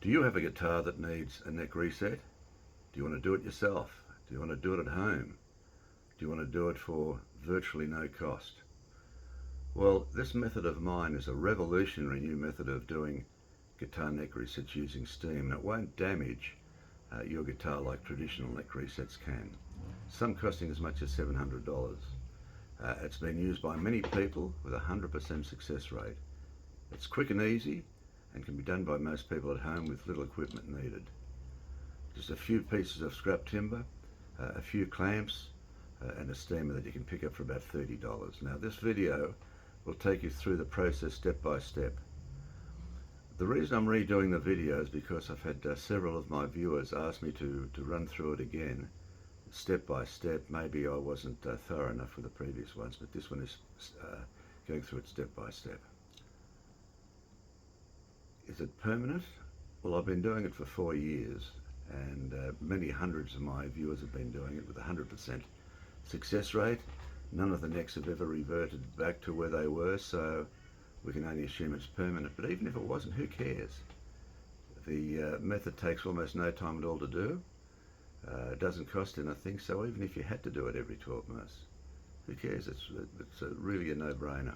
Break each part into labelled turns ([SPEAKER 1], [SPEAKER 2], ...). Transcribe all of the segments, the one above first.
[SPEAKER 1] Do you have a guitar that needs a neck reset? Do you want to do it yourself? Do you want to do it at home? Do you want to do it for virtually no cost? Well, this method of mine is a revolutionary new method of doing guitar neck resets using steam, and it won't damage your guitar like traditional neck resets can. Some costing as much as $700. It's been used by many people with a 100% success rate. It's quick and easy and can be done by most people at home with little equipment needed. Just a few pieces of scrap timber, a few clamps, and a steamer that you can pick up for about $30. Now this video will take you through the process step by step. The reason I'm redoing the video is because I've had several of my viewers ask me to run through it again, step by step. Maybe I wasn't thorough enough with the previous ones, but this one is going through it step by step. Is it permanent? Well, I've been doing it for 4 years, and many hundreds of my viewers have been doing it with a 100% success rate. None of the necks have ever reverted back to where they were, so we can only assume it's permanent. But even if it wasn't, who cares? The method takes almost no time at all to do. It doesn't cost anything, so even if you had to do it every 12 months, who cares? It's really a no-brainer.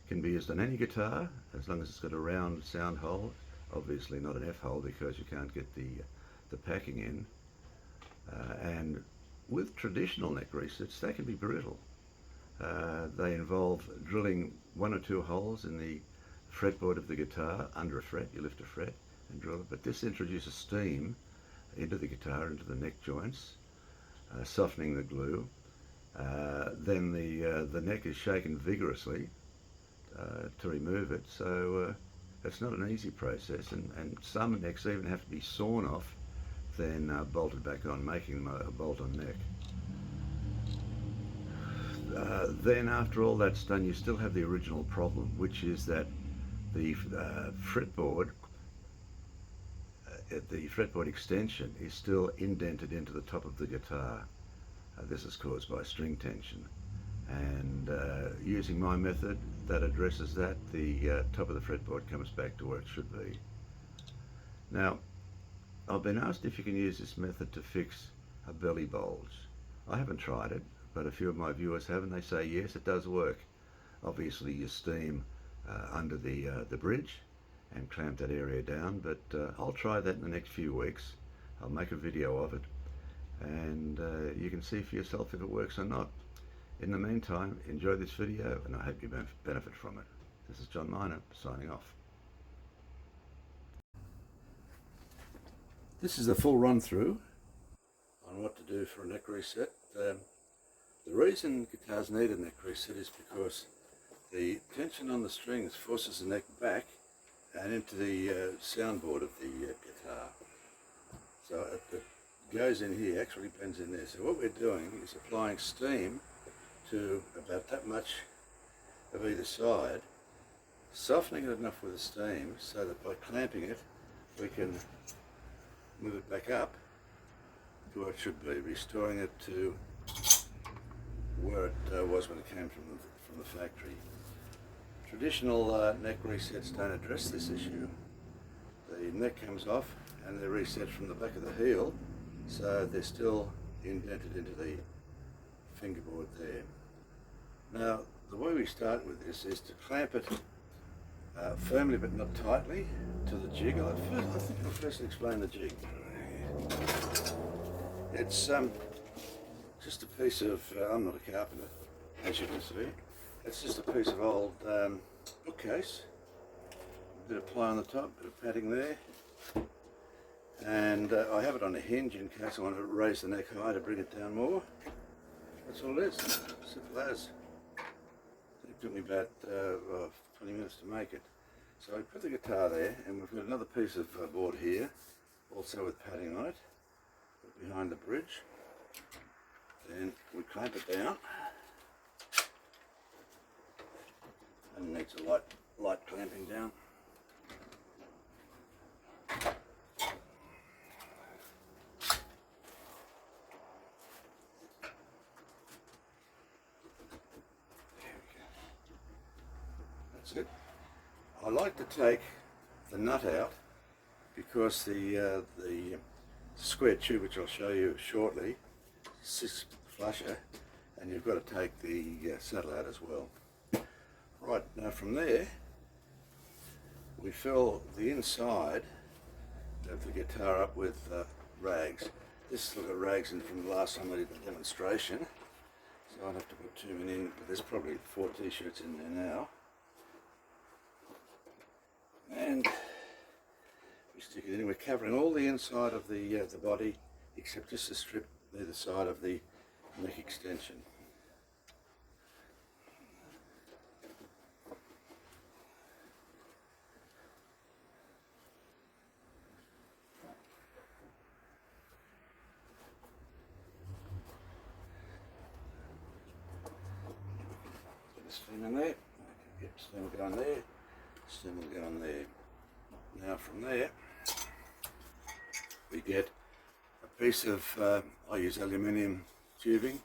[SPEAKER 1] Can be used on any guitar as long as it's got a round sound hole, obviously not an F hole because you can't get the packing in. And with traditional neck resets, they can be brutal. They involve drilling 1 or 2 holes in the fretboard of the guitar. Under a fret, you lift a fret and drill it, but this introduces steam into the guitar, into the neck joints, softening the glue. Then the neck is shaken vigorously to remove it, so it's not an easy process, and some necks even have to be sawn off, then bolted back on, making them a bolt-on neck. Then after all that's done, you still have the original problem, which is that the fretboard extension is still indented into the top of the guitar. This is caused by string tension, and using my method that addresses that, the top of the fretboard comes back to where it should be. Now, I've been asked if you can use this method to fix a belly bulge. I haven't tried it, but a few of my viewers have, and they say yes, it does work. Obviously you steam under the bridge and clamp that area down, but I'll try that in the next few weeks. I'll make a video of it, and you can see for yourself if it works or not. In the meantime, enjoy this video, and I hope you benefit from it. This is John Miner, signing off. This is the full run through on what to do for a neck reset. The reason guitars need a neck reset is because the tension on the strings forces the neck back and into the soundboard of the guitar. So it goes in here, actually bends in there. So what we're doing is applying steam to about that much of either side, softening it enough with the steam so that by clamping it we can move it back up to where it should be, restoring it to where it was when it came from the factory. Traditional neck resets don't address this issue. The neck comes off and they're reset from the back of the heel, so they're still indented into the fingerboard there. Now, the way we start with this is to clamp it firmly but not tightly to the jig. I think I'll first explain the jig. It's just a piece of, I'm not a carpenter, as you can see. It's just a piece of old bookcase, a bit of ply on the top, a bit of padding there, and I have it on a hinge in case I want to raise the neck high to bring it down more. That's all it is, simple as. It took me about 20 minutes to make it. So I put the guitar there, and we've got another piece of board here, also with padding on it, behind the bridge. Then we clamp it down, and it needs a light clamping down. That's it. I like to take the nut out because the square tube, which I'll show you shortly, sits flusher, and you've got to take the saddle out as well. Right, now from there we fill the inside of the guitar up with rags. This has got rags in from the last time I did the demonstration, so I'd have to put 2 in, but there's probably 4 t-shirts in there now. And we stick it in. We're covering all the inside of the body except just the strip either side of the neck extension. Get the steam in there. Get steam will go in there. Steam will go in there. Now from there we get a piece of, I use aluminium tubing.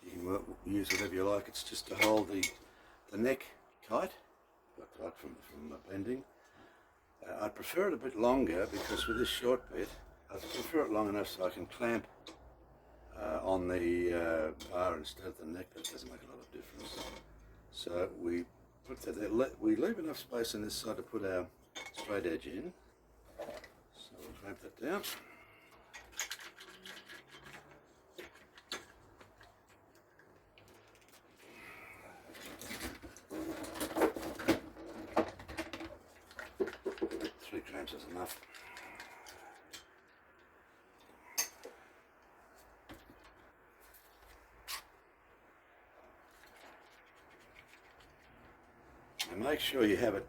[SPEAKER 1] You can use whatever you like. It's just to hold the neck tight, tight from bending. I prefer it a bit longer because with this short bit, I prefer it long enough so I can clamp on the bar instead of the neck. That doesn't make a lot of difference. So we put that there. We leave enough space on this side to put our straight edge in. So we'll clamp that down. Three clamps is enough. And make sure you have it.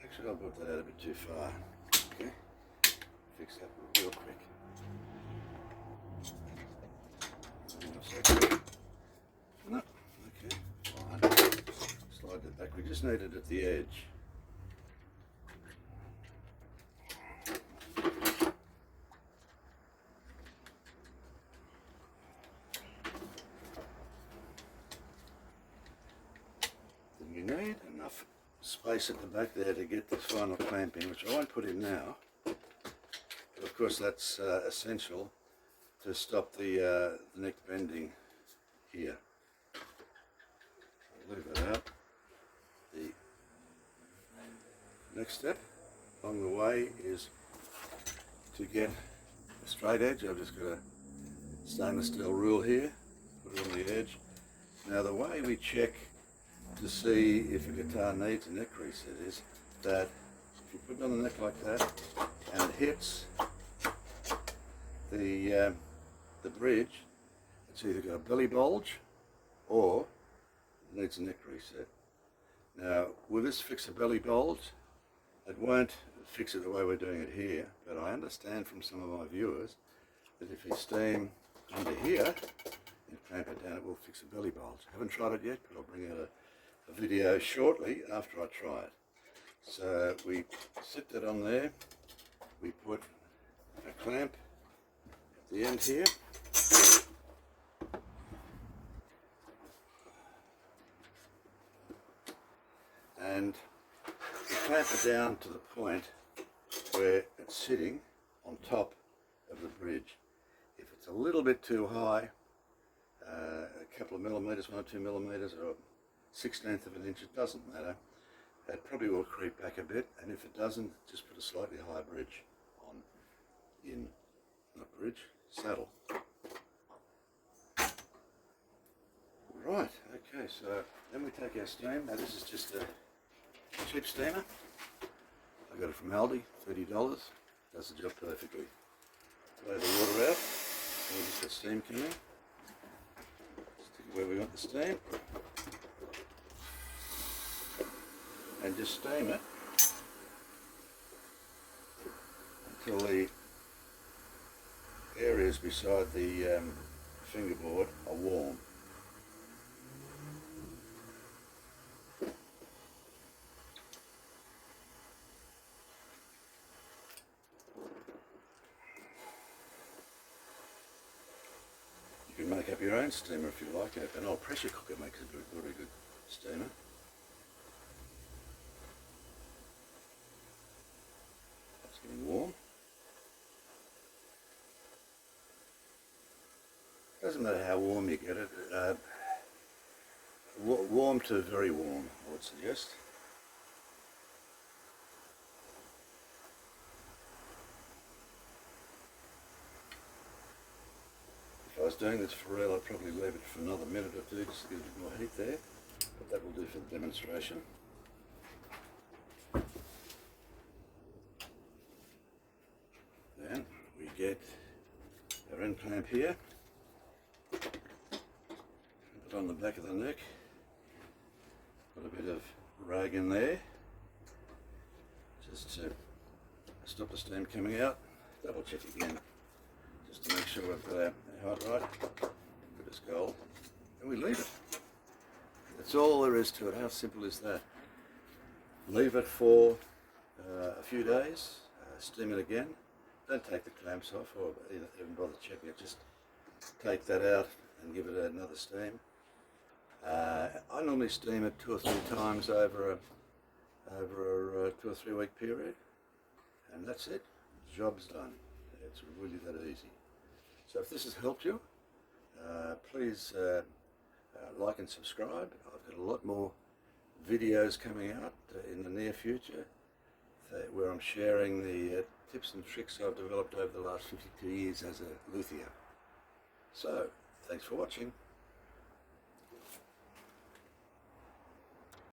[SPEAKER 1] Actually, I'll put that out a bit too far. Okay, fix that real quick. No, okay, fine. Slide that back. We just need it at the edge. You need enough space at the back there to get the final clamp in, which I won't put in now, but of course that's essential to stop the neck bending here. So leave that out. The next step along the way is to get a straight edge. I've just got a stainless steel rule here, put it on the edge. Now the way we check to see if a guitar needs a neck reset is that if you put it on the neck like that and it hits the bridge, it's either got a belly bulge or it needs a neck reset. Now will this fix a belly bulge? It won't fix it the way we're doing it here, but I understand from some of my viewers that if you steam under here and clamp it down, it will fix a belly bulge. I haven't tried it yet, but I'll bring out a video shortly after I try it. So we sit that on there, we put a clamp at the end here, and we clamp it down to the point where it's sitting on top of the bridge. If it's a little bit too high, a couple of millimeters, 1 or 2 millimeters, or 1/16 of an inch, it doesn't matter. It probably will creep back a bit, and if it doesn't, just put a slightly higher bridge on, not bridge, saddle. Right, okay, so then we take our steam. Now this is just a cheap steamer. I got it from Aldi, $30, does the job perfectly. Lay the water out, and we just got steam coming. Stick it where we want the steam. And just steam it until the areas beside the fingerboard are warm. You can make up your own steamer if you like. An old pressure cooker makes a very good steamer. Getting doesn't matter how warm you get it, warm to very warm, I would suggest. If I was doing this for real, I'd probably leave it for another minute or two just to get a bit more heat there, but that will do for the demonstration. Then we get our end clamp here, put it on the back of the neck, put a bit of rag in there, just to stop the steam coming out. Double check again, just to make sure we've got our height right, good as gold, and we leave it. That's all there is to it. How simple is that? Leave it for a few days, steam it again. Don't take the clamps off or even bother checking it, just take that out and give it another steam. I normally steam it 2 or 3 times over a 2 or 3 week period, and that's it. Job's done. It's really that easy. So if this has helped you, please like and subscribe. I've got a lot more videos coming out in the near future where I'm sharing the tips and tricks I've developed over the last 52 years as a luthier. So, thanks for watching.